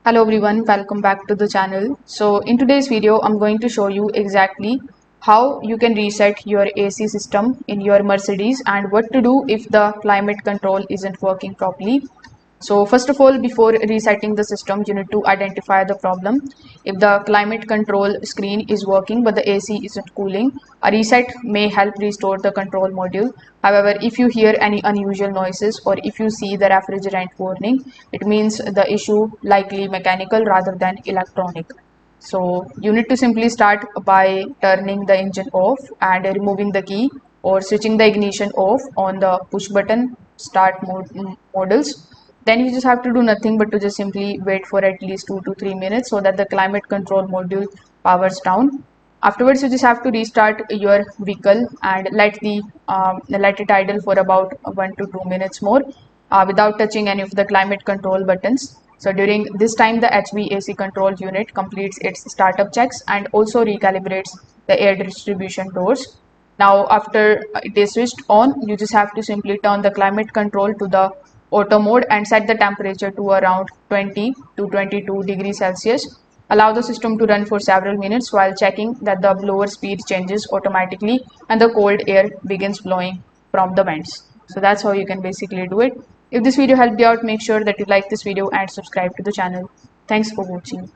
Hello everyone, welcome back to the channel. So in today's video, I'm going to show you exactly how you can reset your AC system in your Mercedes and what to do if the climate control isn't working properly. So first of all, before resetting the system, you need to identify the problem. If the climate control screen is working but the AC isn't cooling, a reset may help restore the control module. However, if you hear any unusual noises or if you see the refrigerant warning, it means the issue likely mechanical rather than electronic. So you need to simply start by turning the engine off and removing the key or switching the ignition off on the push button start models. Then you just have to do nothing but to just simply wait for at least 2 to 3 minutes so that the climate control module powers down. Afterwards, you just have to restart your vehicle and let it idle for about 1 to 2 minutes more without touching any of the climate control buttons. So during this time, the HVAC control unit completes its startup checks and also recalibrates the air distribution doors. Now, after it is switched on, you just have to simply turn the climate control to the auto mode and set the temperature to around 20 to 22 degrees Celsius. Allow the system to run for several minutes while checking that the blower speed changes automatically and the cold air begins blowing from the vents. So that's how you can basically do it. If this video helped you out, make sure that you like this video and subscribe to the channel. Thanks for watching.